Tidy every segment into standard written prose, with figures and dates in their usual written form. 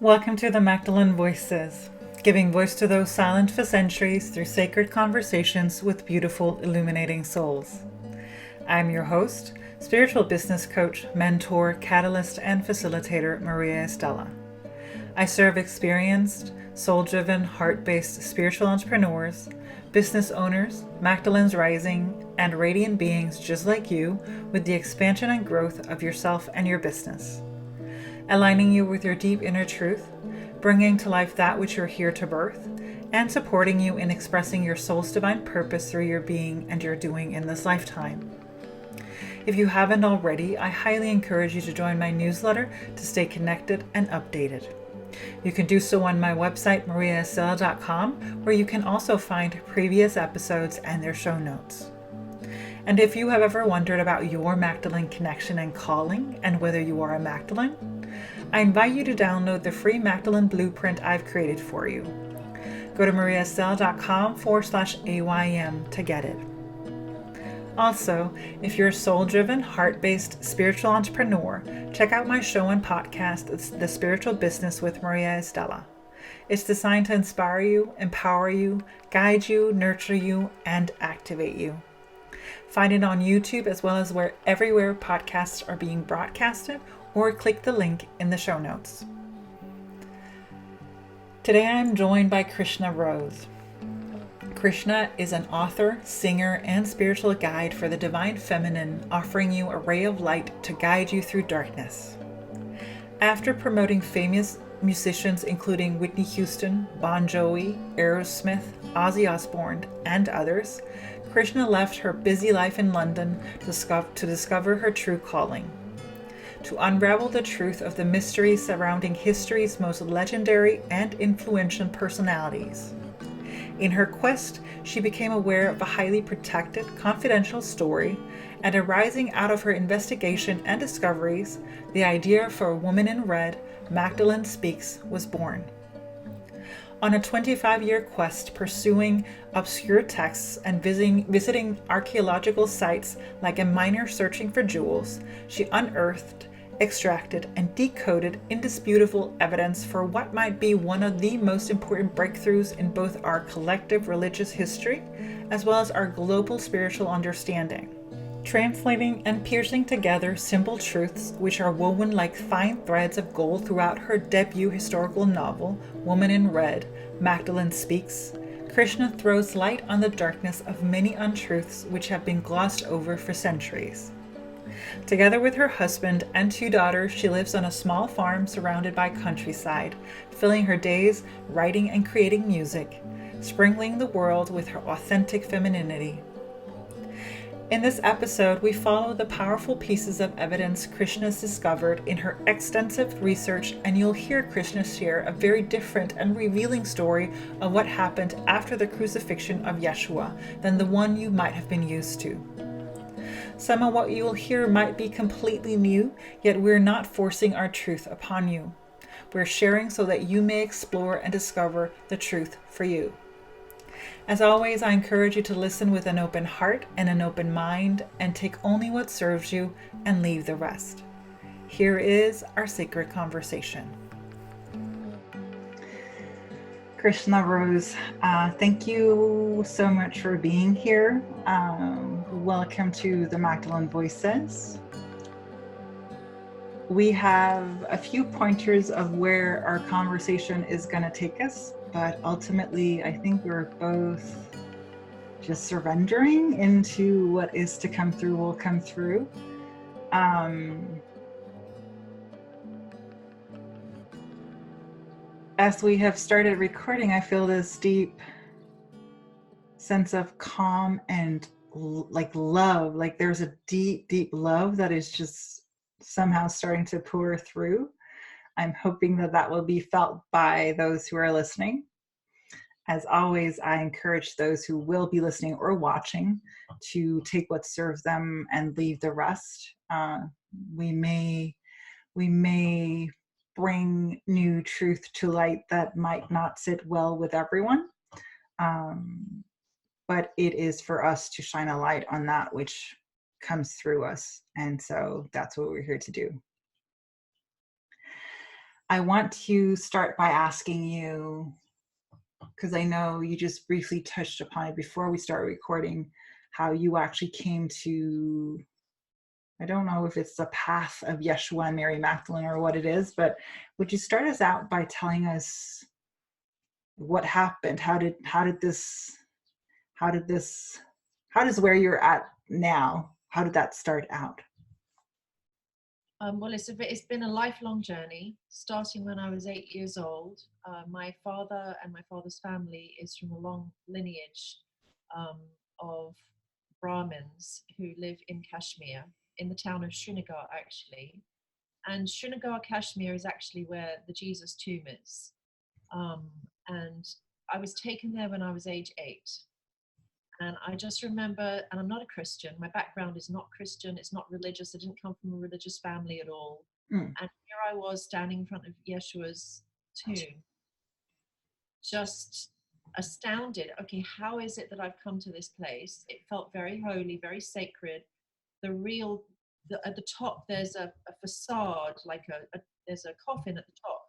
Welcome to the Magdalene Voices, giving voice to those silent for centuries through sacred conversations with beautiful, illuminating souls. I'm your host, spiritual business coach, mentor, catalyst, and facilitator, Maria Estella. I serve experienced, soul driven, heart based spiritual entrepreneurs, business owners, Magdalene's Rising, and radiant beings just like you with the expansion and growth of yourself and your business, aligning you with your deep inner truth, bringing to life that which you're here to birth, and supporting you in expressing your soul's divine purpose through your being and your doing in this lifetime. If you haven't already, I highly encourage you to join my newsletter to stay connected and updated. You can do so on my website, mariaestella.com, where you can also find previous episodes and their show notes. And if you have ever wondered about your Magdalene connection and calling and whether you are a Magdalene, I invite you to download the free Magdalene blueprint I've created for you. Go to mariaestella.com/AYM to get it. Also, if you're a soul-driven, heart-based spiritual entrepreneur, check out my show and podcast, The Spiritual Business with Maria Estella. It's designed to inspire you, empower you, guide you, nurture you, and activate you. Find it on YouTube as well as everywhere podcasts are being broadcasted, or click the link in the show notes. Today I am joined by Krishna Rose. Krishna is an author, singer, and spiritual guide for the divine feminine, offering you a ray of light to guide you through darkness. After promoting famous musicians including Whitney Houston, Bon Jovi, Aerosmith, Ozzy Osbourne, and others, Krishna left her busy life in London to discover her true calling, to unravel the truth of the mysteries surrounding history's most legendary and influential personalities. In her quest, she became aware of a highly protected, confidential story, and arising out of her investigation and discoveries, the idea for a woman in red, Magdalene Speaks, was born. On a 25-year quest pursuing obscure texts and visiting archeological sites like a miner searching for jewels, she unearthed, extracted, and decoded indisputable evidence for what might be one of the most important breakthroughs in both our collective religious history as well as our global spiritual understanding. Translating and piercing together simple truths which are woven like fine threads of gold throughout her debut historical novel, Woman in Red, Magdalene Speaks, Krishna throws light on the darkness of many untruths which have been glossed over for centuries. Together with her husband and 2 daughters, she lives on a small farm surrounded by countryside, filling her days writing and creating music, sprinkling the world with her authentic femininity. In this episode, we follow the powerful pieces of evidence Krishna has discovered in her extensive research, and you'll hear Krishna share a very different and revealing story of what happened after the crucifixion of Yeshua than the one you might have been used to. Some of what you will hear might be completely new, yet we're not forcing our truth upon you. We're sharing so that you may explore and discover the truth for you. As always, I encourage you to listen with an open heart and an open mind, and take only what serves you and leave the rest. Here is our sacred conversation. Krishna Rose, thank you so much for being here. Welcome to the Magdalene Voices. We have a few pointers of where our conversation is going to take us, but ultimately I think we're both just surrendering into what is to come through will come through. As we have started recording, I feel this deep sense of calm and like love, like there's a deep, deep love that is just somehow starting to pour through. I'm hoping that that will be felt by those who are listening. As always, I encourage those who will be listening or watching to take what serves them and leave the rest. We may bring new truth to light that might not sit well with everyone, but it is for us to shine a light on that which comes through us. And so that's what we're here to do. I want to start by asking you, because I know you just briefly touched upon it before we start recording, how you actually came to, I don't know if it's the path of Yeshua and Mary Magdalene or what it is, but would you start us out by telling us what happened? How does where you're at now, how did that start out? Well, it's been a lifelong journey, starting when I was 8 years old. My father and my father's family is from a long lineage of Brahmins who live in Kashmir, in the town of Srinagar, actually. And Srinagar, Kashmir, is actually where the Jesus tomb is. Um, and I was taken there when I was age 8. And I just remember, and I'm not a Christian, my background is not Christian, it's not religious, I didn't come from a religious family at all. Mm. And here I was standing in front of Yeshua's tomb, just astounded. Okay, how is it that I've come to this place? It felt very holy, very sacred. At the top, there's a facade, like there's a coffin at the top.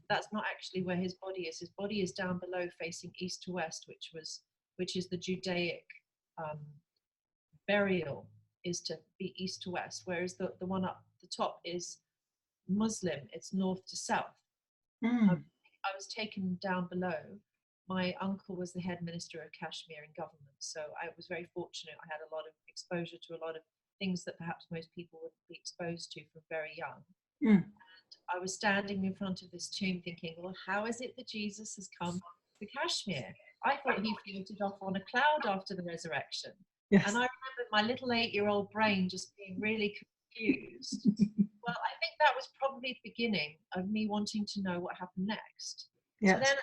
That's not actually where his body is. His body is down below, facing east to west, which is the Judaic um, burial, is to be east to west, whereas the one up the top is Muslim. It's north to south. Mm. I was taken down below. My uncle was the head minister of Kashmir in government, so I was very fortunate. I had a lot of exposure to a lot of things that perhaps most people wouldn't be exposed to from very young. Mm. I was standing in front of this tomb thinking, well, how is it that Jesus has come to Kashmir? I thought he floated off on a cloud after the resurrection. Yes. And I remember my little 8-year-old brain just being really confused. Well, I think that was probably the beginning of me wanting to know what happened next. Yes. So then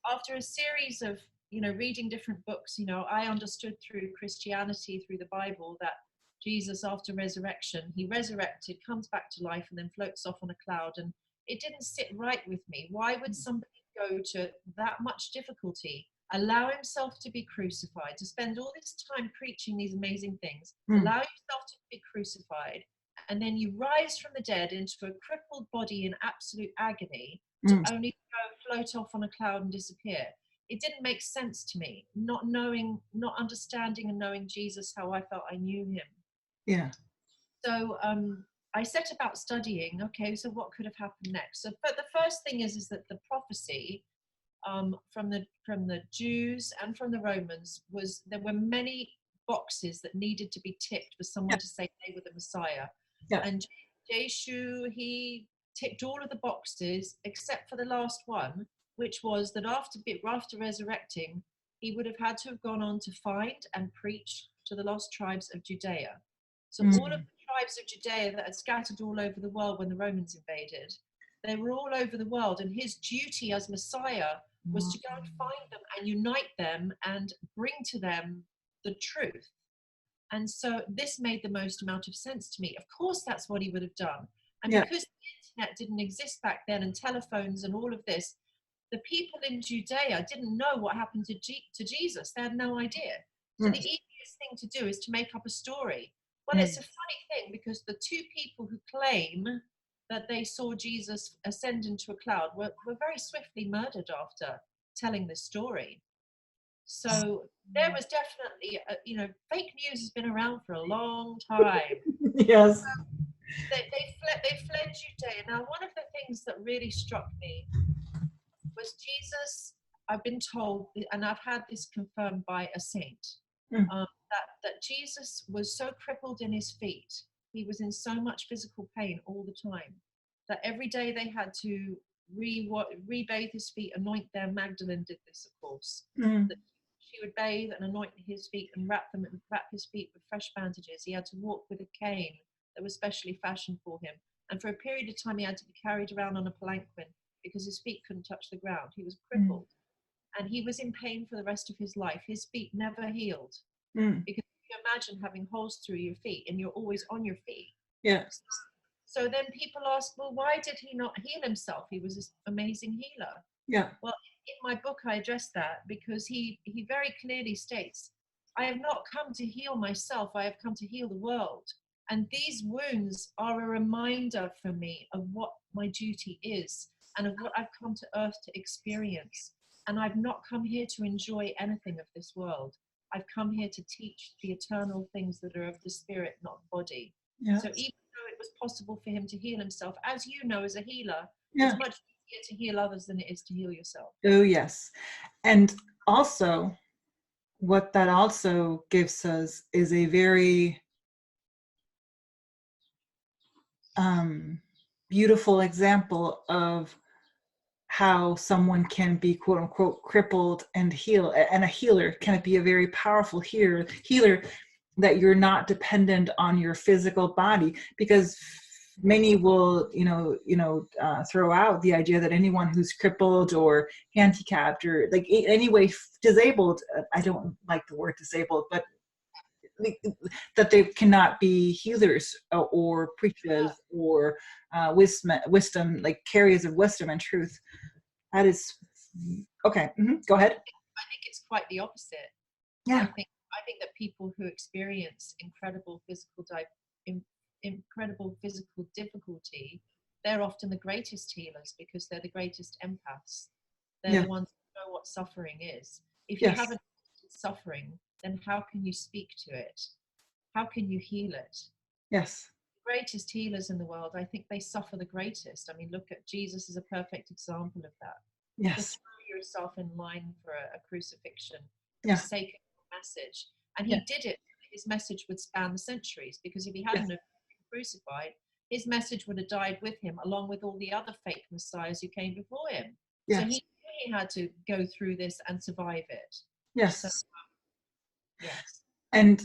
after a series of, reading different books, I understood through Christianity, through the Bible, that Jesus, after resurrection, he resurrected, comes back to life, and then floats off on a cloud. And it didn't sit right with me. Why would somebody go to that much difficulty, allow himself to be crucified, to spend all this time preaching these amazing things, allow yourself to be crucified, and then you rise from the dead into a crippled body in absolute agony to only go float off on a cloud and disappear? It didn't make sense to me, not understanding and knowing Jesus how I felt I knew him. Yeah. So I set about studying, okay, so what could have happened next? So, but the first thing is that the prophecy from the Jews and from the Romans was there were many boxes that needed to be ticked for someone to say they were the Messiah. Yeah. And Yeshua, he ticked all of the boxes except for the last one, which was that after resurrecting, he would have had to have gone on to find and preach to the lost tribes of Judea. So all of the tribes of Judea that had scattered all over the world when the Romans invaded, they were all over the world, and his duty as Messiah was to go and find them and unite them and bring to them the truth. And so this made the most amount of sense to me. Of course, that's what he would have done. And because the internet didn't exist back then, and telephones and all of this, the people in Judea didn't know what happened to Jesus. They had no idea. So the easiest thing to do is to make up a story. Well, it's a funny thing, because the two people who claim that they saw Jesus ascend into a cloud were very swiftly murdered after telling this story. So there was definitely, fake news has been around for a long time. Yes. They fled Judea. Now, one of the things that really struck me was Jesus. I've been told, and I've had this confirmed by a saint, that Jesus was so crippled in his feet, he was in so much physical pain all the time, that every day they had to re-bathe his feet, anoint them. Magdalene did this, of course. That she would bathe and anoint his feet and wrap his feet with fresh bandages. He had to walk with a cane that was specially fashioned for him. And for a period of time, he had to be carried around on a palanquin because his feet couldn't touch the ground. He was crippled. And he was in pain for the rest of his life. His feet never healed. Because if you imagine having holes through your feet and you're always on your feet. Yeah. So then people ask, well, why did he not heal himself? He was this amazing healer. Yeah. Well, in my book, I address that because he very clearly states, I have not come to heal myself. I have come to heal the world. And these wounds are a reminder for me of what my duty is. and of what I've come to earth to experience. And I've not come here to enjoy anything of this world. I've come here to teach the eternal things that are of the spirit, not body. Yeah. So even though it was possible for him to heal himself, as you know, as a healer, Yeah. it's much easier to heal others than it is to heal yourself. Oh, yes. And also, what that also gives us is a very beautiful example of how someone can be quote unquote crippled and heal, and a healer can be a very powerful healer that you're not dependent on your physical body, because many will throw out the idea that anyone who's crippled or handicapped or like anyway disabled, I don't like the word disabled, but that they cannot be healers or preachers or wisdom, like carriers of wisdom and truth. That is okay. Go ahead. I think it's quite the opposite. Yeah. I think that people who experience incredible physical difficulty, they're often the greatest healers because they're the greatest empaths. They're the ones who know what suffering is. If you haven't suffering, then how can you speak to it? How can you heal it? Yes. The greatest healers in the world, I think they suffer the greatest. I mean, look at Jesus as a perfect example of that. Yes. To throw yourself in line for a crucifixion for Yeah. the sake of the message. And he did it. His message would span the centuries, because if he hadn't have been crucified, his message would have died with him, along with all the other fake messiahs who came before him. Yes. So he had to go through this and survive it. Yes. So, yes. And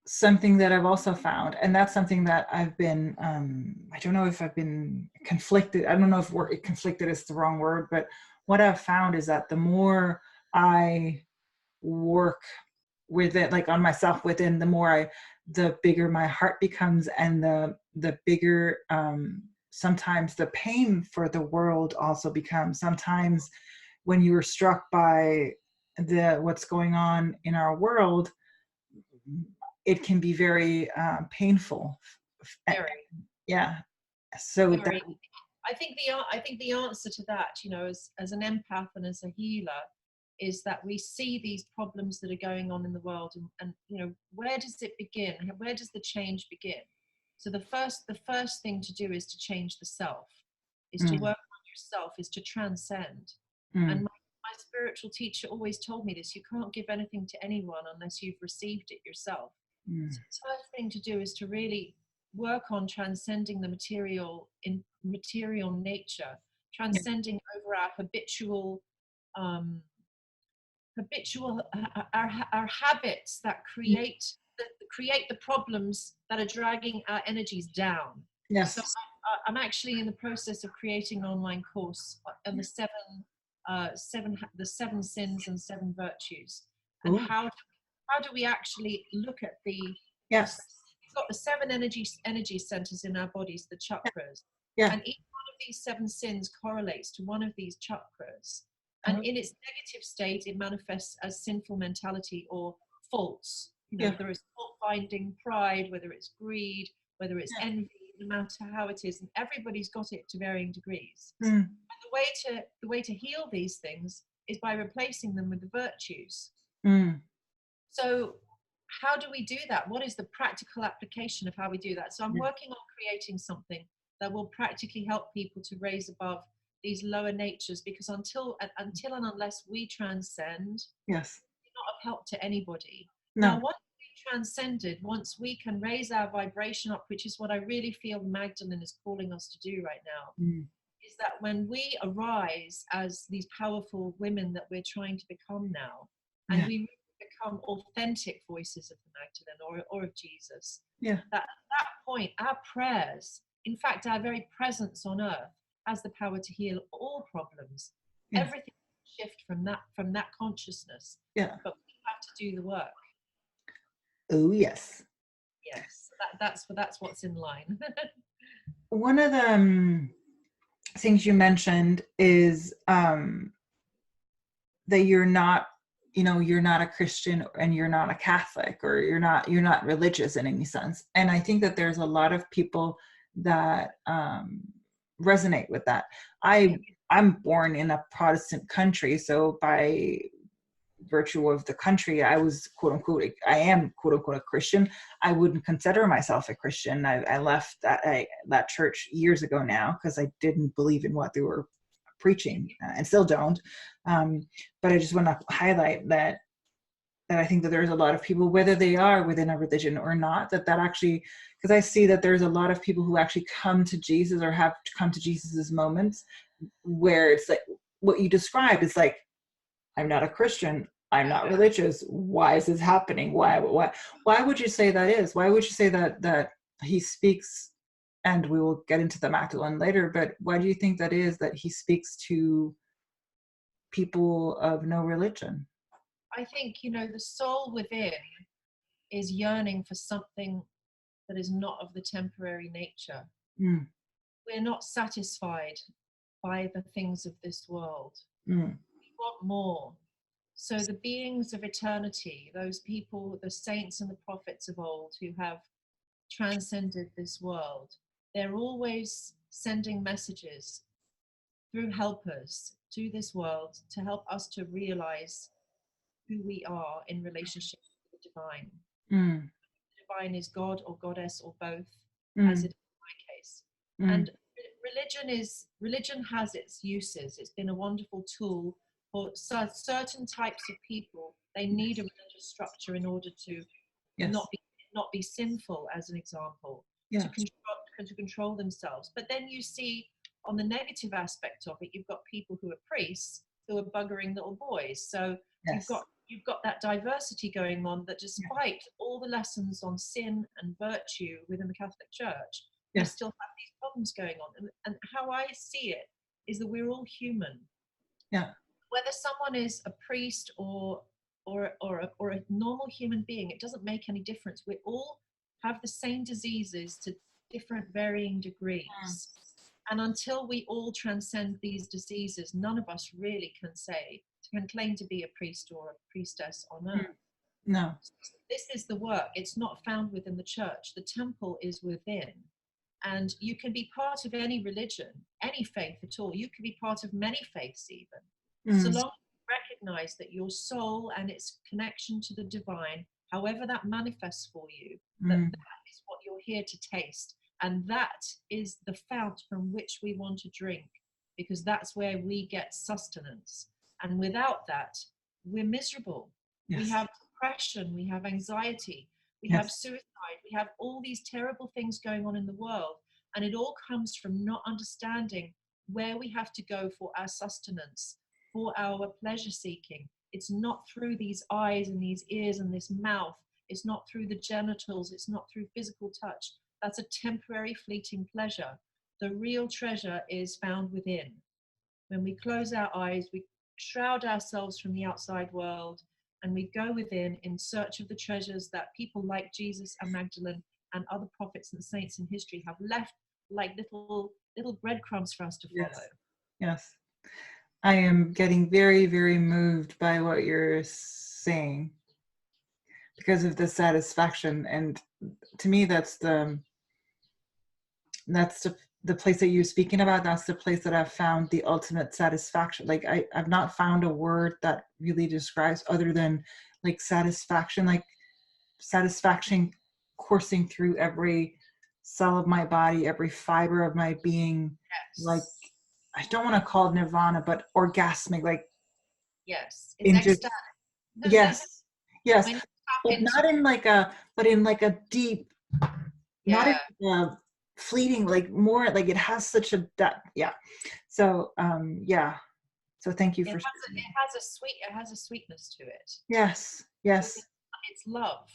something that I've also found, and that's something that I've been, I don't know if I've been conflicted. I don't know if conflicted is the wrong word, but what I've found is that the more I work with it, like on myself within, the bigger my heart becomes, and the bigger sometimes the pain for the world also becomes. Sometimes when you're struck by what's going on in our world, it can be very painful. Very. Yeah. So very. I think the answer to that, as an empath and as a healer, is that we see these problems that are going on in the world, and where does it begin? Where does the change begin? So the first thing to do is to change the self, is to work on yourself, is to transcend. And my spiritual teacher always told me this: you can't give anything to anyone unless you've received it yourself. So the first thing to do is to really work on transcending the material nature, transcending over our habitual our habits that create the problems that are dragging our energies down. Yes. So I'm actually in the process of creating an online course on the seven sins and seven virtues, and how do we actually look at we've got the seven energy centers in our bodies, the chakras, and each one of these seven sins correlates to one of these chakras. And in its negative state, it manifests as sinful mentality or faults. Whether it's fault-finding, pride, whether it's greed, whether it's envy, no matter how it is, and everybody's got it to varying degrees. And the way to heal these things is by replacing them with the virtues. So how do we do that? What is the practical application of how we do that? So I'm working on creating something that will practically help people to raise above these lower natures, because until and unless we transcend, we're not of help to anybody. Now, once we transcended, once we can raise our vibration up, which is what I really feel Magdalene is calling us to do right now, is that when we arise as these powerful women that we're trying to become now, and we become authentic voices of the Magdalene or of Jesus, that at that point, our prayers, in fact, our very presence on earth, has the power to heal all problems. Everything can shift from that consciousness. But we have to do the work. Oh yes. Yes, that's what's in line. One of the things you mentioned is that you're not a Christian, and you're not a Catholic, or you're not religious in any sense. And I think that there's a lot of people that resonate with that. I'm born in a Protestant country, so by virtue of the country, I was quote unquote, I am quote unquote a Christian. I wouldn't consider myself a Christian. I left that church years ago now because I didn't believe in what they were preaching, and still don't. But I just want to highlight that I think that there's a lot of people, whether they are within a religion or not, that actually, because I see that there's a lot of people who actually come to Jesus or have come to Jesus's moments where it's like what you described is like, I'm not a Christian, I'm not religious. Why is this happening? Why would you say that is? Why would you say that he speaks, and we will get into the Magdalene later, but why do you think that is, that he speaks to people of no religion? I think, the soul within is yearning for something that is not of the temporary nature. Mm. We're not satisfied by the things of this world. Mm. We want more. So the beings of eternity, those people, the saints and the prophets of old who have transcended this world, they're always sending messages through helpers to this world to help us to realize who we are in relationship to the divine. Mm. The divine is God or goddess or both, as Mm. it is in my case. Mm. And religion has its uses. It's been a wonderful tool for certain types of people. They need a religious structure in order to Yes. not be sinful, as an example, Yeah. to control themselves. But then you see on the negative aspect of it, you've got people who are priests who are buggering little boys. So Yes. you've got that diversity going on, that despite all the lessons on sin and virtue within the Catholic Church, we still have these problems going on. And how I see it is that we're all human. Yeah. Whether someone is a priest or a normal human being, it doesn't make any difference. We all have the same diseases to different varying degrees. And until we all transcend these diseases, none of us really can claim to be a priest or a priestess on earth. No. This is the work. It's not found within the church. The temple is within. And you can be part of any religion, any faith at all. You can be part of many faiths even. So long as you recognize that your soul and its connection to the divine, however that manifests for you, that is what you're here to taste. And that is the fount from which we want to drink, because that's where we get sustenance. And without that, we're miserable. Yes. We have depression, we have anxiety, we have suicide, we have all these terrible things going on in the world. And it all comes from not understanding where we have to go for our sustenance, for our pleasure seeking. It's not through these eyes and these ears and this mouth. It's not through the genitals. It's not through physical touch. That's a temporary, fleeting pleasure. The real treasure is found within. When we close our eyes, we shroud ourselves from the outside world, and we go within in search of the treasures that people like Jesus and Magdalene and other prophets and saints in history have left, like little breadcrumbs for us to follow. Yes. I am getting very, very moved by what you're saying because of the satisfaction. And to me, that's the place that you're speaking about. That's the place that I've found the ultimate satisfaction. Like I've not found a word that really describes other than like satisfaction coursing through every cell of my body, every fiber of my being. Yes. Like, I don't want to call it nirvana, but orgasmic, like, yes, it's ecstatic. Yes. But into not in like a deep, not in a fleeting, like more like it has such a depth. Yeah. So so thank you for it has a sweetness to it. Yes. It's love.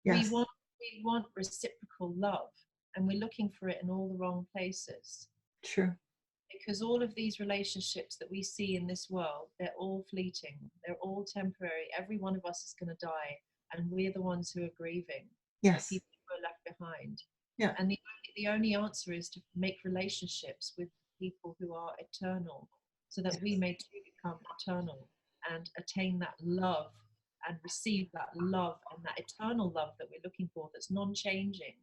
Yes. We want reciprocal love, and we're looking for it in all the wrong places. True. Because all of these relationships that we see in this world, they're all fleeting. They're all temporary. Every one of us is going to die, and we're the ones who are grieving. Yes. The people who are left behind. Yeah. And the only answer is to make relationships with people who are eternal, so that we may too become eternal and attain that love and receive that love and that eternal love that we're looking for, that's non-changing,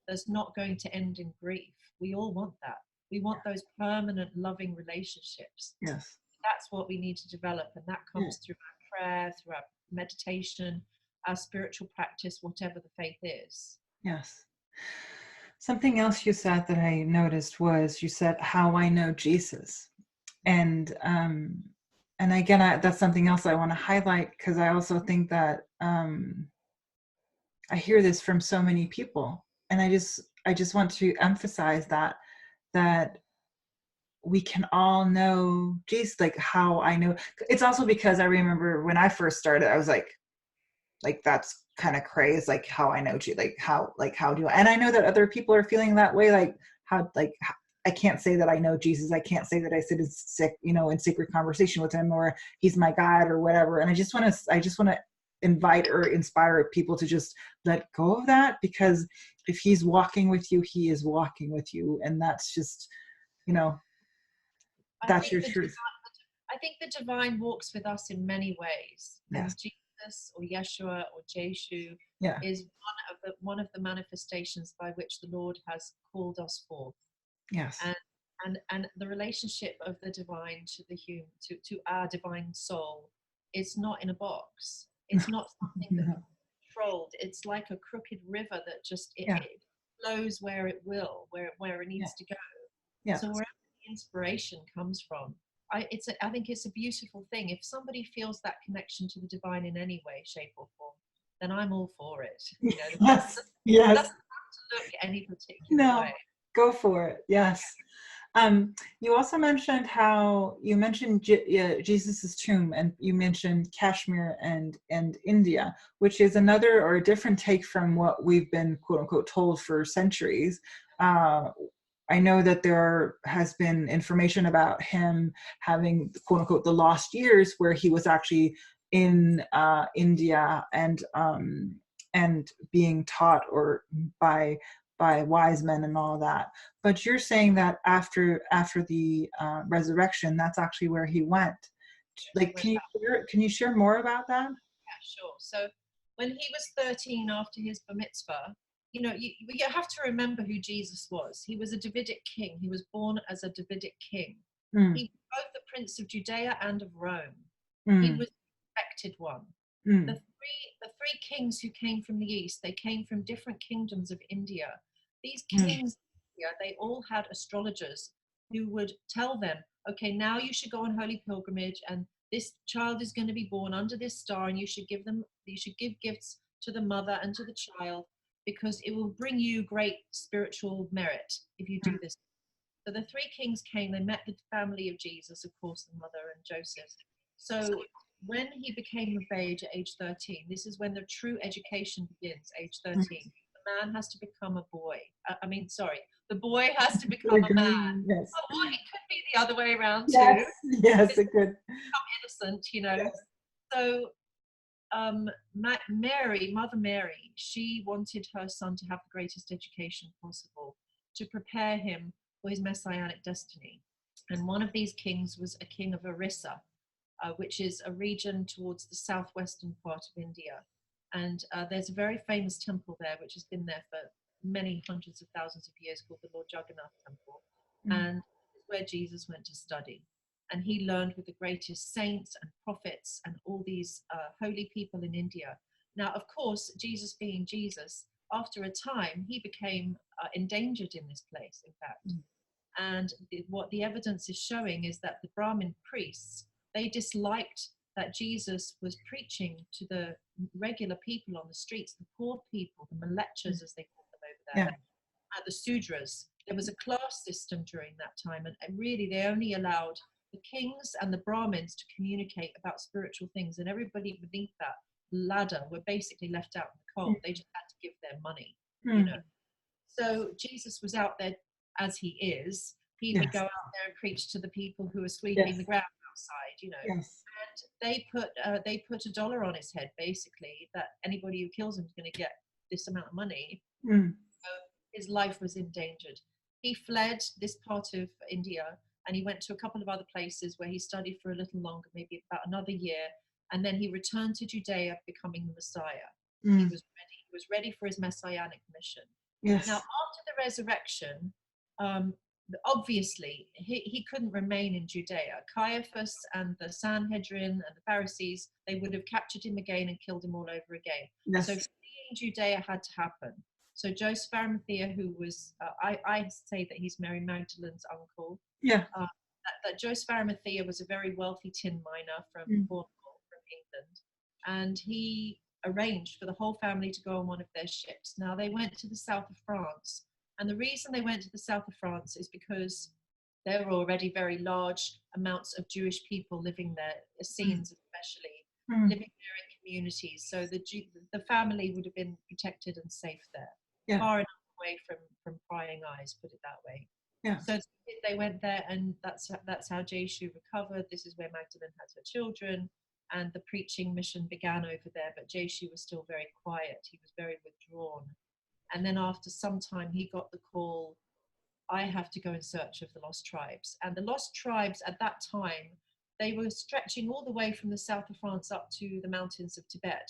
that's not going to end in grief. We all want that. We want those permanent, loving relationships. Yes. That's what we need to develop. And that Yeah. comes through our prayer, through our meditation, our spiritual practice, whatever the faith is. Yes. Something else you said that I noticed was you said how I know Jesus. And again, that's something else I want to highlight, because I also think that I hear this from so many people, and I just want to emphasize that we can all know Jesus, like how I know. It's also because I remember when I first started, I was like that's kind of crazy, like how I know Jesus, how do I, and I know that other people are feeling that way, how I can't say that I know Jesus. I can't say that I sit in secret conversation with him, or he's my God or whatever. And I just want to invite or inspire people to just let go of that, because if he's walking with you, he is walking with you. And that's just, I that's think your truth. I think the divine walks with us in many ways, Yes. and Jesus or Yeshua or Jeshu Yeah. is one of the manifestations by which the Lord has called us forth. Yes. And the relationship of the divine to the human, to our divine soul, is not in a box. It's not something that is controlled. It's like a crooked river that just it flows where it will, where it needs to go. Yeah. So wherever the inspiration comes from, I think it's a beautiful thing. If somebody feels that connection to the divine in any way, shape, or form, then I'm all for it. Yes. It doesn't have to look any particular way. Go for it. Yes. You also mentioned Jesus's tomb, and you mentioned Kashmir and India, which is another or a different take from what we've been quote unquote told for centuries. I know that there has been information about him having quote unquote the lost years, where he was actually in India and being taught or by wise men and all that. But you're saying that after the resurrection, that's actually where he went. Like, can you share more about that? Yeah, sure. So when he was 13 after his bar mitzvah, you have to remember who Jesus was. He was a Davidic king. He was born as a Davidic king. He was both the Prince of Judea and of Rome. He was the respected one. The three kings who came from the east, they came from different kingdoms of India. These kings, they all had astrologers who would tell them, okay, now you should go on holy pilgrimage, and this child is going to be born under this star, and you should give gifts to the mother and to the child, because it will bring you great spiritual merit if you do this. So the three kings came, they met the family of Jesus, of course, the mother and Joseph. So when he became of age at age 13, this is when the true education begins, age 13. The man has to become a boy. The boy has to become a man. Yes. Oh, it could be the other way around too. Yes, yes, it could. Become innocent, Yes. So Mother Mary, she wanted her son to have the greatest education possible, to prepare him for his messianic destiny. And one of these kings was a king of Orissa, which is a region towards the southwestern part of India. And there's a very famous temple there, which has been there for many hundreds of thousands of years, called the Lord Jagannath Temple. And it's where Jesus went to study. And he learned with the greatest saints and prophets and all these holy people in India. Now, of course, Jesus being Jesus, after a time, he became endangered in this place, in fact. And what the evidence is showing is that the Brahmin priests, they disliked that Jesus was preaching to the regular people on the streets, the poor people, the malechas, as they call them over there, the Sudras. There was a class system during that time, and really they only allowed the kings and the Brahmins to communicate about spiritual things, and everybody beneath that ladder were basically left out in the cold. They just had to give their money, So Jesus was out there as he is. He would go out there and preach to the people who were sweeping the ground outside, Yes. And they put $1 on his head, basically, that anybody who kills him is going to get this amount of money. So his life was endangered. He fled this part of India, and he went to a couple of other places where he studied for a little longer, maybe about another year, and then he returned to Judea, becoming the Messiah. He was ready for his messianic mission. Yes. Now, after the resurrection, obviously he couldn't remain in Judea. Caiaphas and the Sanhedrin and the Pharisees, they would have captured him again and killed him all over again. Yes. So fleeing Judea had to happen. So Joseph Arimathea, who was, I say that he's Mary Magdalene's uncle. Yeah. That Joseph Arimathea was a very wealthy tin miner from Cornwall, from England. And he arranged for the whole family to go on one of their ships. Now they went to the south of France. And the reason they went to the south of France is because there were already very large amounts of Jewish people living there, Essenes especially, living there in communities. So the family would have been protected and safe there, far enough away from prying eyes, put it that way. Yeah. So they went there, and that's how Yeshua recovered. This is where Magdalene had her children, and the preaching mission began over there. But Yeshua was still very quiet. He was very withdrawn. And then after some time, he got the call, I have to go in search of the lost tribes. And the lost tribes at that time, they were stretching all the way from the south of France up to the mountains of Tibet.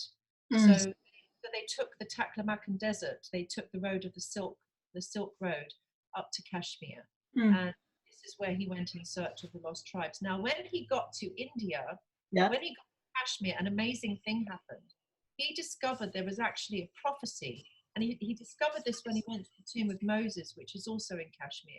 So they took the Taklamakan Desert. They took the road of the Silk Road up to Kashmir. And this is where he went in search of the lost tribes. Now, when he got to India, when he got to Kashmir, an amazing thing happened. He discovered there was actually a prophecy. And he discovered this when he went to the tomb of Moses, which is also in Kashmir.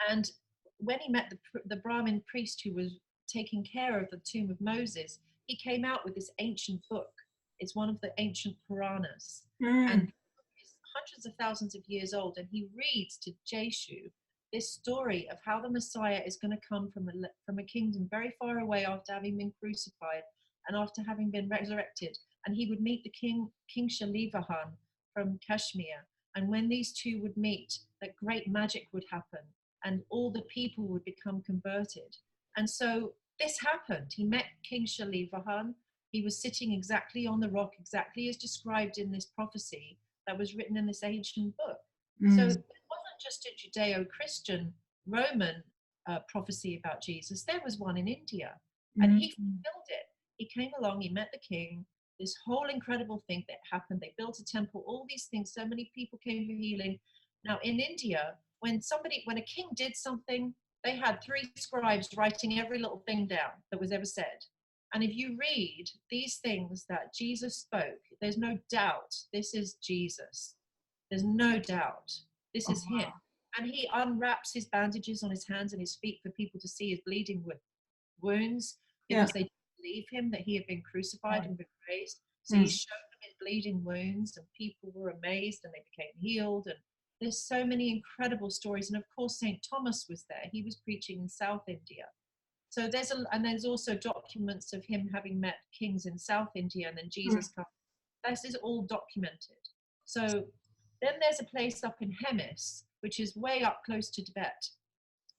And when he met the Brahmin priest who was taking care of the tomb of Moses, he came out with this ancient book. It's one of the ancient Puranas. And it's hundreds of thousands of years old. And he reads to Yeshua this story of how the Messiah is going to come from a kingdom very far away after having been crucified and after having been resurrected. And he would meet the King Shalivahan from Kashmir. And when these two would meet, that great magic would happen and all the people would become converted. And so this happened. He met King Shalivahan. He was sitting exactly on the rock, exactly as described in this prophecy that was written in this ancient book. So it wasn't just a Judeo-Christian Roman prophecy about Jesus. There was one in India, and he fulfilled it. He came along, he met the king, this whole incredible thing that happened. They built a temple, all these things, so many people came for healing. Now in India, when a king did something, they had 3 scribes writing every little thing down that was ever said. And if you read these things that Jesus spoke, there's no doubt this is Jesus. There's no doubt this is him. And he unwraps his bandages on his hands and his feet for people to see his bleeding wounds, because they believe him that he had been crucified and been raised. So he showed them his bleeding wounds, and people were amazed and they became healed. And there's so many incredible stories. And of course, St. Thomas was there. He was preaching in South India. So there's also documents of him having met kings in South India, and then Jesus comes. This is all documented. So then there's a place up in Hemis, which is way up close to Tibet.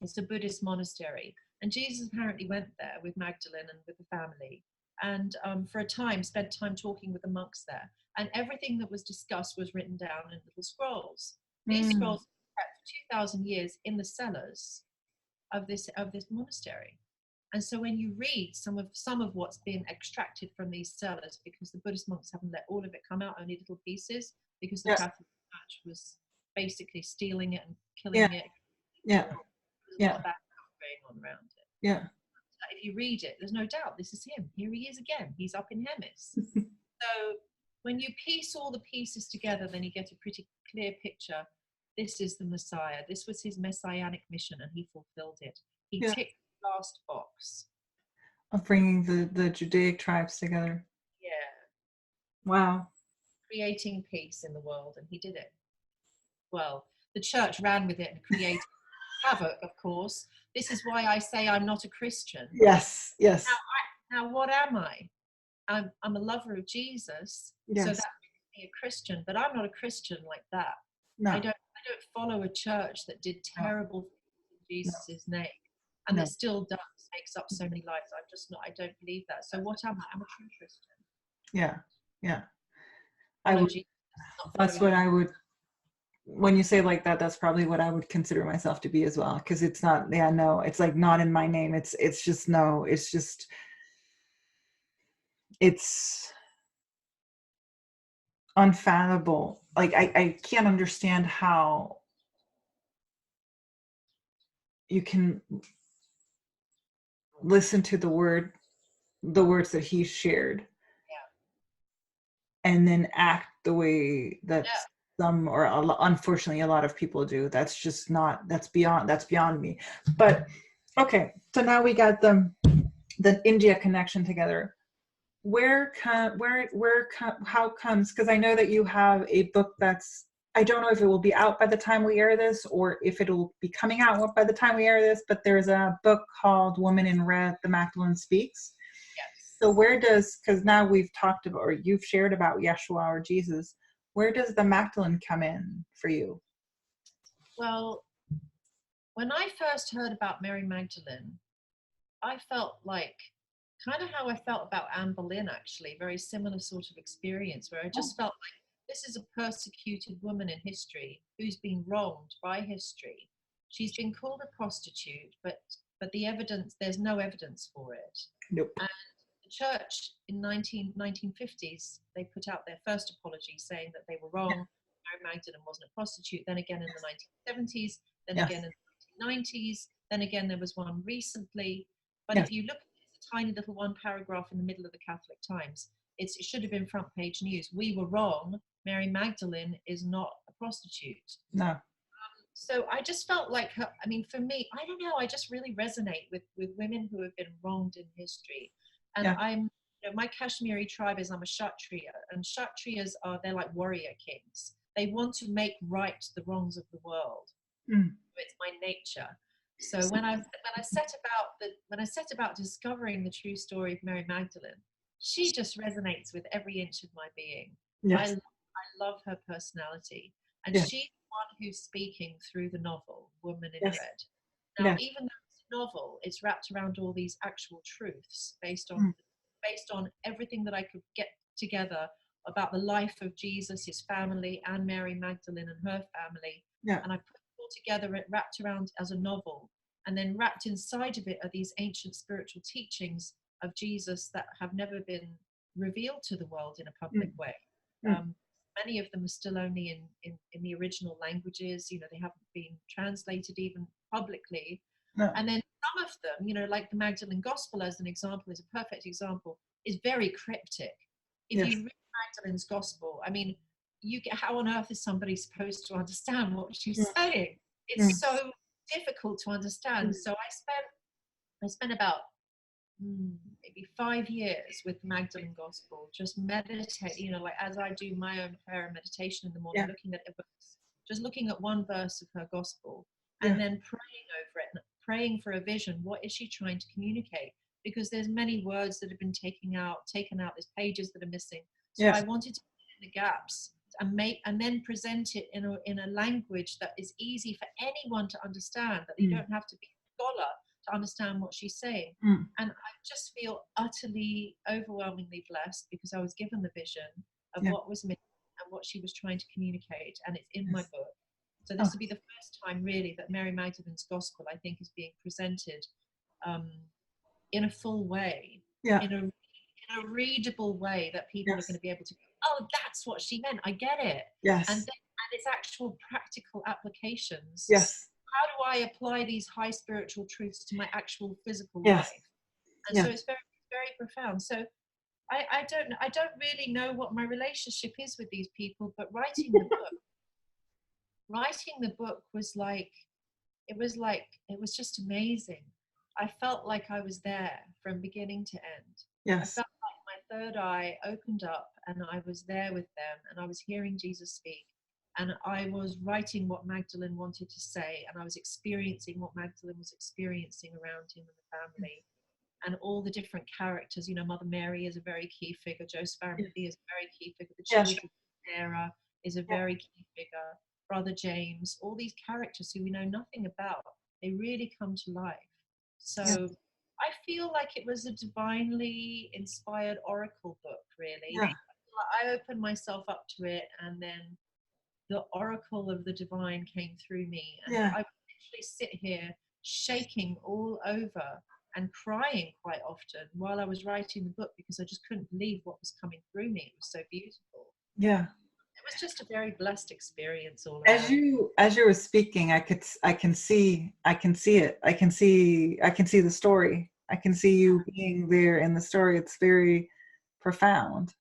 It's a Buddhist monastery. And Jesus apparently went there with Magdalene and with the family. And for a time, spent time talking with the monks there. And everything that was discussed was written down in little scrolls. These scrolls were kept for 2,000 years in the cellars of this monastery. And so when you read some of what's been extracted from these cellars, because the Buddhist monks haven't let all of it come out, only little pieces, because the Catholic Church was basically stealing it and killing it. There's a lot of bad stuff going on around it. If you read it, there's no doubt this is him. Here he is again. He's up in Hemis. So when you piece all the pieces together, then you get a pretty clear picture. This is the Messiah. This was his messianic mission, and he fulfilled it. He ticked the last box of bringing the Judaic tribes together. Wow. Creating peace in the world, and he did it. Well, the church ran with it and created havoc, of course. This is why I say I'm not a Christian. Yes. Now what am I? I'm a lover of Jesus, so that makes me a Christian. But I'm not a Christian like that. No. I don't follow a church that did terrible things in Jesus' name, and that still makes up so many lives. I'm just not. I don't believe that. So what am I? I'm a true Christian. Yeah. That's what I would. When you say like that, that's probably what I would consider myself to be as well. Because it's not. It's like not in my name. It's just no. It's just. It's unfathomable. Like I can't understand how you can listen to the words that he shared, and then act the way that some, or unfortunately a lot of people do. That's beyond me. But okay, so now we got the India connection together. How comes, because I know that you have a book that's, I don't know if it will be out by the time we air this or if it'll be coming out by the time we air this, but there's a book called Woman in Red, the Magdalene Speaks. Yes. So because now we've talked about, or you've shared about Yeshua or Jesus, where does the Magdalene come in for you? Well, when I first heard about Mary Magdalene, I felt like kind of how I felt about Anne Boleyn, actually, very similar sort of experience, where I just felt like this is a persecuted woman in history who's been wronged by history. She's been called a prostitute, but the evidence, there's no evidence for it. Nope. And the church in 1950s, they put out their first apology saying that they were wrong. Mary Magdalene wasn't a prostitute. Then again in the 1970s, then again in the 1990s, then again there was one recently. But if you look at the tiny little one paragraph in the middle of the Catholic Times, it should have been front page news. We were wrong. Mary Magdalene is not a prostitute. No. So I just felt like her, I mean, for me, I don't know, I just really resonate with women who have been wronged in history. And my Kashmiri tribe is, I'm a Kshatriya, and Kshatriyas they're like warrior kings. They want to make right the wrongs of the world. It's my nature. So when I set about discovering the true story of Mary Magdalene, she just resonates with every inch of my being. Yes. I love her personality, and she's the one who's speaking through the novel Woman in Red. Now, even though it's a novel, it's wrapped around all these actual truths based on everything that I could get together about the life of Jesus, his family, and Mary Magdalene and her family. And I put it all together, it wrapped around as a novel, and then wrapped inside of it are these ancient spiritual teachings of Jesus that have never been revealed to the world in a public way. Many of them are still only in the original languages. They haven't been translated even publicly. And then some of them, like the Magdalene Gospel as an example, is a perfect example, is very cryptic. If you read Magdalene's Gospel, I mean, how on earth is somebody supposed to understand what she's saying? It's so difficult to understand. So I spent about maybe 5 years with the Magdalene Gospel, just meditate, like as I do my own prayer and meditation in the morning, looking at the books, just looking at one verse of her Gospel, and then praying over it, and praying for a vision. What is she trying to communicate? Because there's many words that have been taken out, there's pages that are missing. So I wanted to fill in the gaps and then present it in a language that is easy for anyone to understand, that you don't have to be a scholar to understand what she's saying. And I just feel utterly, overwhelmingly blessed because I was given the vision of what was missing and what she was trying to communicate, and it's in my book. So this will be the first time really that Mary Magdalene's Gospel, I think, is being presented in a full way, in a readable way, that people are going to be able to go, oh, that's what she meant, I get it. And its actual practical applications. How do I apply these high spiritual truths to my actual physical life? And so it's very, very profound. So I don't really know what my relationship is with these people, but writing the book was like, it was just amazing. I felt like I was there from beginning to end. I felt like my third eye opened up and I was there with them, and I was hearing Jesus speak, and I was writing what Magdalene wanted to say, and I was experiencing what Magdalene was experiencing around him and the family, and all the different characters. Mother Mary is a very key figure. Joseph Arimathea is a very key figure. The children of Sarah is a very key figure. Brother James, all these characters who we know nothing about, they really come to life. So I feel like it was a divinely inspired oracle book, really. I opened myself up to it, and then the oracle of the divine came through me. And I would literally sit here shaking all over and crying quite often while I was writing the book, because I just couldn't believe what was coming through me. It was so beautiful. It was just a very blessed experience all As around. you were speaking, I can see it. I can see the story. I can see you being there in the story. It's very profound.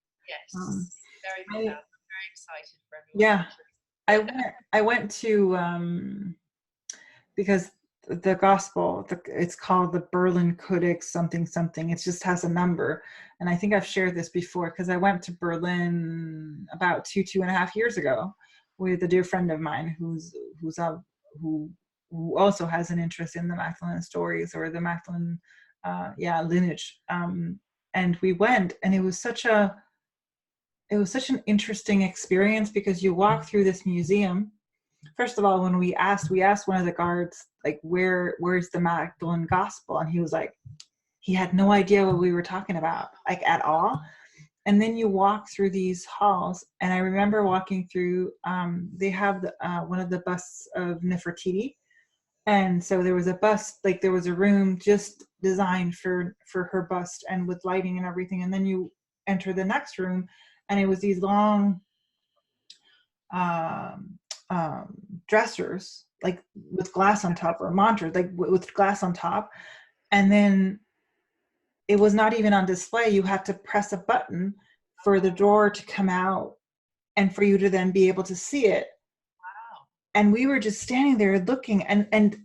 Um, Yes, very I, profound. I'm very excited for everyone yeah, to I went to because the gospel, it's called the Berlin Codex something something. It just has a number, and I think I've shared this before because I went to Berlin about 2.5 years ago with a dear friend of mine who's a who also has an interest in the Magdalene stories or the Magdalene lineage. And we went, and it was such an interesting experience because you walk through this museum. First of all, when we asked one of the guards, like, where's the Magdalene gospel? And he was like, he had no idea what we were talking about, like, at all. And then you walk through these halls, and I remember walking through, they have one of the busts of Nefertiti. And so there was a bust, like there was a room just designed for her bust and with lighting and everything. And then you enter the next room, and it was these long um, dressers, like with glass on top, or monitors, like with glass on top. And then it was not even on display. You had to press a button for the drawer to come out and for you to then be able to see it. Wow. And we were just standing there looking, and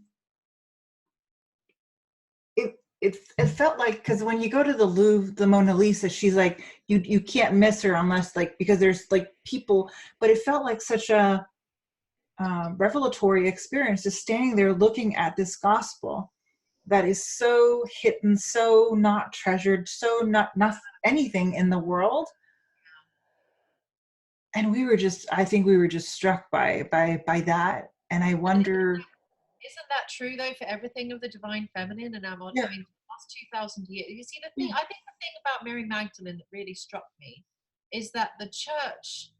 it felt like, because when you go to the Louvre, the Mona Lisa, she's like, you can't miss her unless, like, because there's like people, but it felt like such a revelatory experience, just standing there looking at this gospel that is so hidden, so not treasured, so not anything in the world. And I think we were just struck by that. And I wonder. Isn't that true though for everything of the divine feminine and our modern? Yeah. I mean, last 2,000 years. You see, the thing Yeah. I think the thing about Mary Magdalene that really struck me is that the church,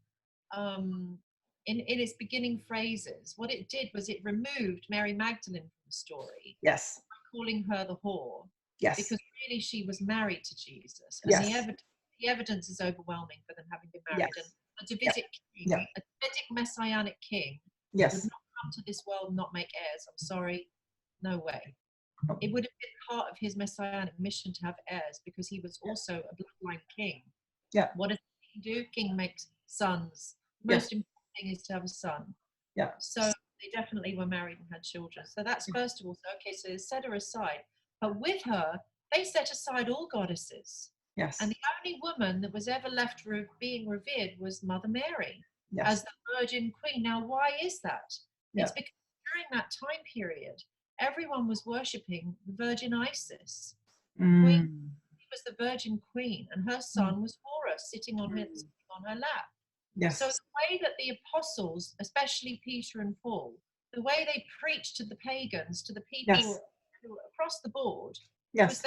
in its beginning phrases, what it did was it removed Mary Magdalene from the story, Yes. calling her the whore, Yes. because really she was married to Jesus, and Yes. the evidence is overwhelming for them having been married. Yes. And a Davidic king, Yeah. a Davidic messianic king, would Yes. not come to this world and not make heirs. I'm sorry, no way. Oh. It would have been part of his messianic mission to have heirs because he was also a bloodline king. Yeah. What does the king do? King makes sons. Yeah. Most important thing is to have a son. Yeah. So they definitely were married and had children. So that's first of all. So okay, so they set her aside. But with her, they set aside all goddesses. Yes. And the only woman that was ever left being revered was Mother Mary, Yes. as the Virgin Queen. Now, why is that? Yeah. It's because during that time period, everyone was worshipping the Virgin Isis. Queen was the Virgin Queen, and her son was Horus sitting on her lap. Yes. So the way that the apostles, especially Peter and Paul, the way they preached to the pagans, to the people who across the board, was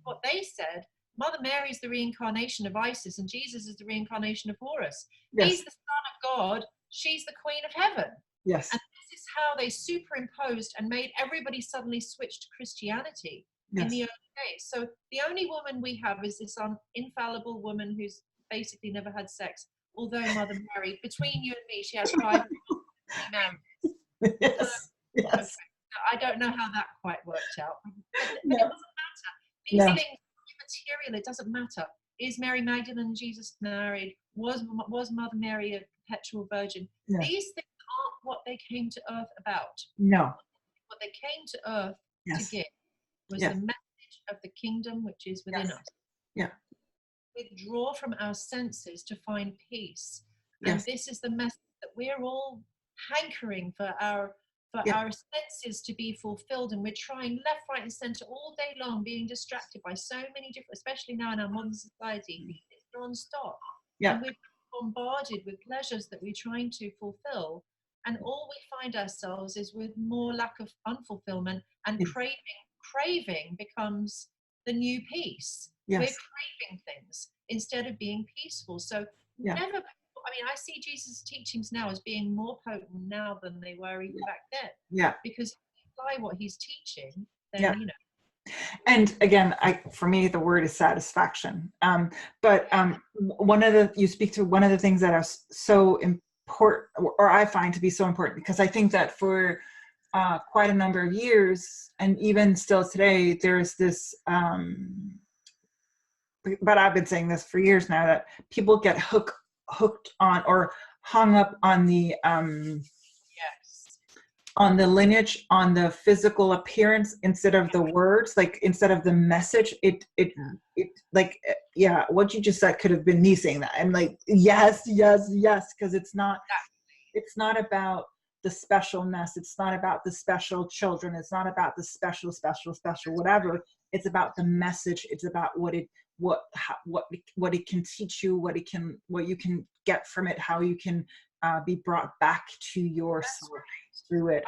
what they said. Mother Mary is the reincarnation of Isis, and Jesus is the reincarnation of Horus. Yes. He's the Son of God. She's the Queen of Heaven. Yes. And this is how they superimposed and made everybody suddenly switch to Christianity in the early days. So the only woman we have is this infallible woman who's basically never had sex. Although Mother Mary, between you and me, she has 5 marriages. Yes. Yes. Okay. I don't know how that quite worked out. But No. it doesn't matter. These No. things are material. It doesn't matter. Is Mary Magdalene and Jesus married? Was Mother Mary a perpetual virgin? Yeah. These things aren't what they came to earth about. No. What they came to earth to give was the message of the kingdom which is within us. Yeah. Withdraw from our senses to find peace. And this is the message that we're all hankering for our senses to be fulfilled, and we're trying left, right, and center all day long, being distracted by so many different, especially now in our modern society, it's non-stop. Yeah. And we're bombarded with pleasures that we're trying to fulfill, and all we find ourselves is with more lack of unfulfillment, and craving becomes the new peace. We're craving things instead of being peaceful. So never, I mean, I see Jesus' teachings now as being more potent now than they were even back then. Yeah. Because if you apply what he's teaching, then, you know. And again, for me, the word is satisfaction. But you speak to one of the things that are so important, or I find to be so important, because I think that for quite a number of years, and even still today, there's this, but I've been saying this for years now, that people get hooked on or hung up Yes. on the lineage, on the physical appearance, instead of the words, like instead of the message. It like, yeah, what you just said could have been me saying that. I'm like, yes, because it's not about the specialness. It's not about the special children. It's not about the special whatever. It's about the message. It's about what it can teach you, what you can get from it, how you can be brought back to yourself through it.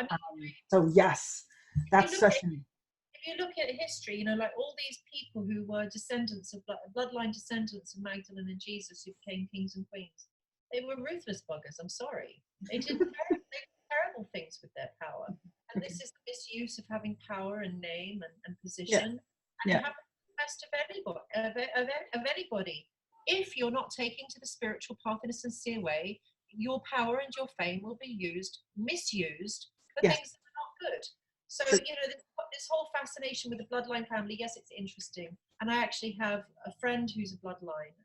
So yes, that's such an. If you look at history, you know, like all these people who were descendants of bloodline descendants of Magdalene and Jesus, who became kings and queens, they were ruthless buggers. I'm sorry, they did terrible things with their power, and this is the misuse of having power and name and position, and it happens to the best of anybody. If you're not taking to the spiritual path in a sincere way, your power and your fame will be misused for things that are not good. So, you know, this whole fascination with the bloodline family, yes, it's interesting. And I actually have a friend who's a bloodline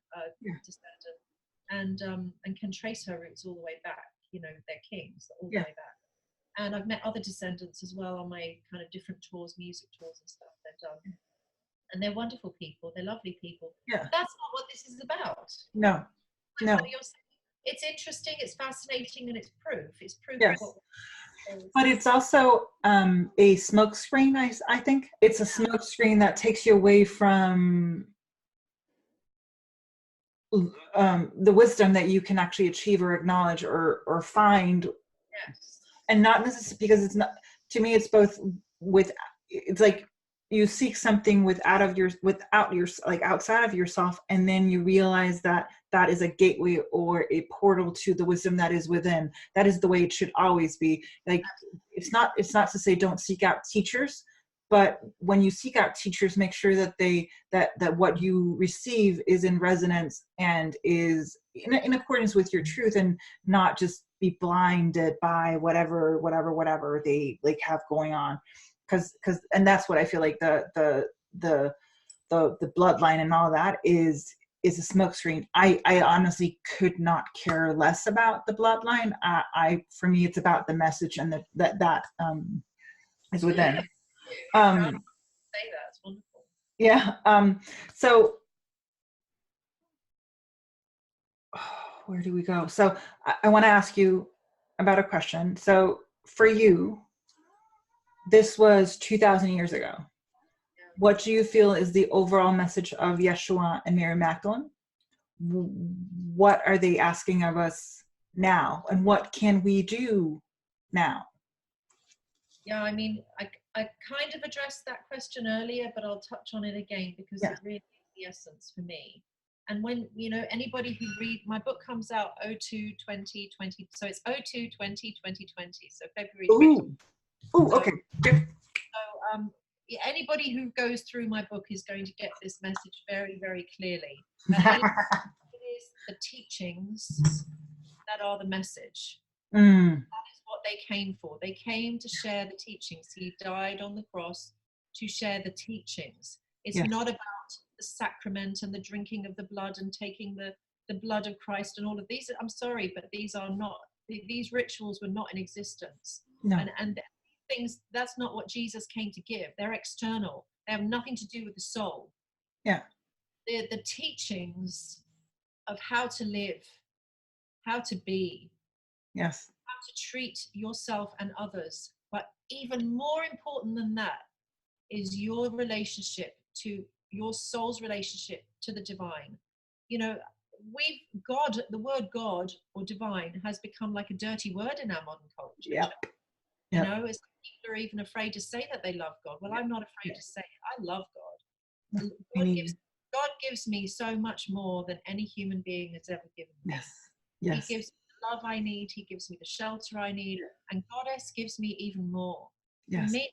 descendant, and can trace her roots all the way back. You know, they're kings all the way back. And I've met other descendants as well on my kind of different tours, music tours and stuff they've done. And they're wonderful people. They're lovely people. Yeah. But that's not what this is about. No. It's interesting, it's fascinating, and it's proof. It's proof Yes. of what. But it's also a smoke screen. I think it's a smoke screen that takes you away from the wisdom that you can actually achieve or acknowledge or find. Yes. And not necessarily, because it's not, to me, it's both it's like you seek something outside of yourself, and then you realize that that is a gateway or a portal to the wisdom that is within. That is the way it should always be. Like, it's not to say don't seek out teachers, but when you seek out teachers, make sure that that what you receive is in resonance and is in accordance with your truth, and not just be blinded by whatever they like have going on. Because and that's what I feel like the bloodline and all that is a smokescreen. I honestly could not care less about the bloodline. For me, it's about the message, and that is within. Say that, it's wonderful. Yeah. So where do we go? So I want to ask you about a question. So for you, this was 2,000 years ago. What do you feel is the overall message of Yeshua and Mary Magdalene? What are they asking of us now? And what can we do now? Yeah, I mean, I kind of addressed that question earlier, but I'll touch on it again, because it really is the essence for me. And when, you know, anybody who my book comes out 02/20/20, so it's 02/20/2020, so February 20. Okay. So anybody who goes through my book is going to get this message very, very clearly. It is the teachings that are the message. That is what they came for. They came to share the teachings. He died on the cross to share the teachings. It's not about the sacrament and the drinking of the blood and taking the blood of Christ and all of these. I'm sorry, but these rituals were not in existence. No. And things, that's not what Jesus came to give. They're external. They have nothing to do with the soul. Yeah. They're the teachings of how to live, how to be. Yes. How to treat yourself and others. But even more important than that is your relationship to your soul's relationship to the divine. You know, the word God or divine has become like a dirty word in our modern culture. Yep. You know, it's like people are even afraid to say that they love God. Well, I'm not afraid to say it. I love God. God gives me so much more than any human being has ever given me. Yes. He gives me the love I need. He gives me the shelter I need. And Goddess gives me even more. Yes. For me,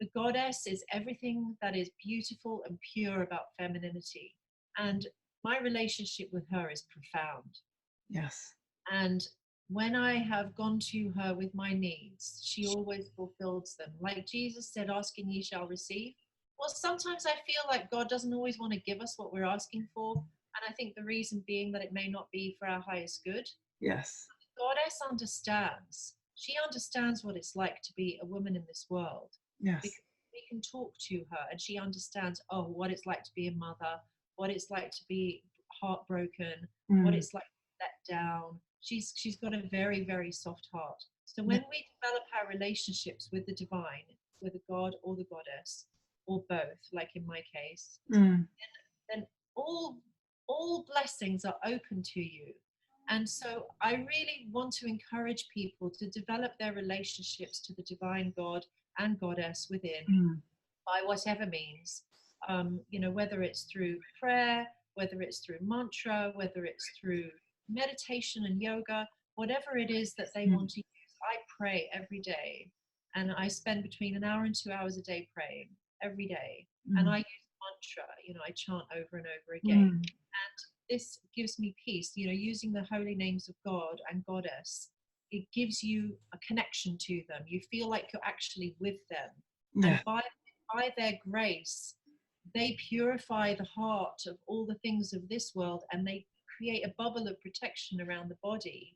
the Goddess is everything that is beautiful and pure about femininity. And my relationship with her is profound. Yes. And when I have gone to her with my needs, she always fulfills them. Like Jesus said, ask and ye shall receive. Well, sometimes I feel like God doesn't always want to give us what we're asking for. And I think the reason being that it may not be for our highest good. Yes. Goddess understands. She understands what it's like to be a woman in this world. Yes. Because we can talk to her and she understands, what it's like to be a mother, what it's like to be heartbroken, what it's like to be let down. She's got a very, very soft heart. So when we develop our relationships with the divine, with a god or the goddess, or both, like in my case, then all blessings are open to you. And so I really want to encourage people to develop their relationships to the divine God and goddess within by whatever means, whether it's through prayer, whether it's through mantra, whether it's through meditation and yoga, whatever it is that they want to use. I pray every day, and I spend between an hour and 2 hours a day praying every day. And I use mantra, I chant over and over again. And this gives me peace, using the holy names of God and goddess. It gives you a connection to them. You feel like you're actually with them. And by their grace, they purify the heart of all the things of this world, and they create a bubble of protection around the body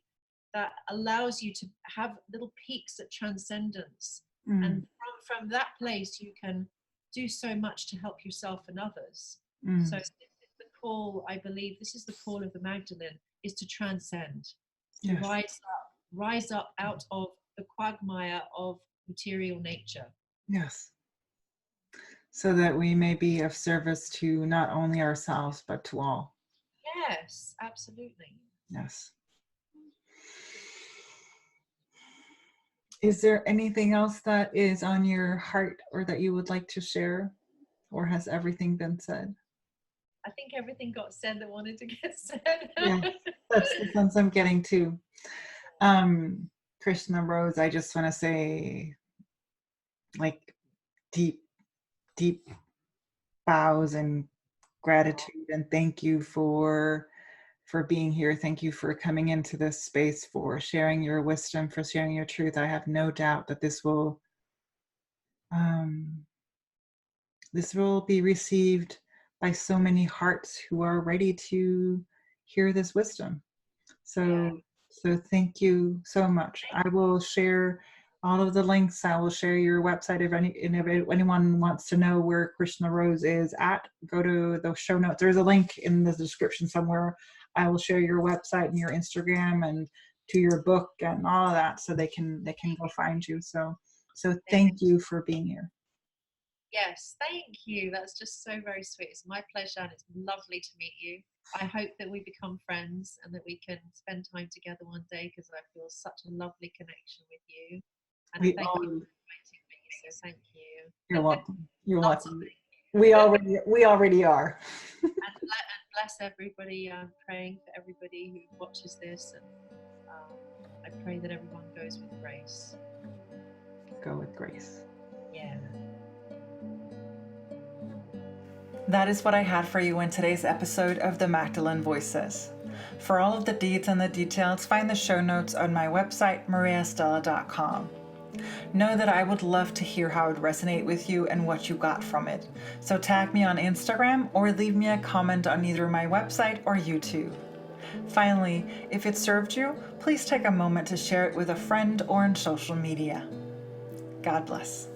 that allows you to have little peaks at transcendence. And from that place, you can do so much to help yourself and others. So this is the call, I believe, this is the call of the Magdalene, is to transcend, to rise up out of the quagmire of material nature. Yes. So that we may be of service to not only ourselves, but to all. Yes, absolutely. Yes. Is there anything else that is on your heart or that you would like to share? Or has everything been said? I think everything got said that wanted to get said. Yeah, that's the sense I'm getting too. Krishna Rose, I just want to say, like, deep bows and gratitude, and thank you for being here. Thank you for coming into this space, for sharing your wisdom, for sharing your truth. I have no doubt that this will be received by so many hearts who are ready to hear this wisdom. So thank you so much. I will share all of the links. I will share your website if anyone wants to know where Krishna Rose is at. Go to the show notes. There's a link in the description somewhere. I will share your website and your Instagram and to your book and all of that, so they can go find you. So thank you for being here. Yes, thank you. That's just so very sweet. It's my pleasure, and it's lovely to meet you. I hope that we become friends and that we can spend time together one day, because I feel such a lovely connection with you. And thank you for inviting me. So thank you. You're welcome. You're welcome. We already are. and bless everybody. I'm praying for everybody who watches this, and I pray that everyone goes with grace. Go with grace. Yeah. That is what I had for you in today's episode of the Magdalene Voices. For all of the deeds and the details, find the show notes on my website, mariastella.com. Know that I would love to hear how it resonated with you and what you got from it. So tag me on Instagram or leave me a comment on either my website or YouTube. Finally, if it served you, please take a moment to share it with a friend or on social media. God bless.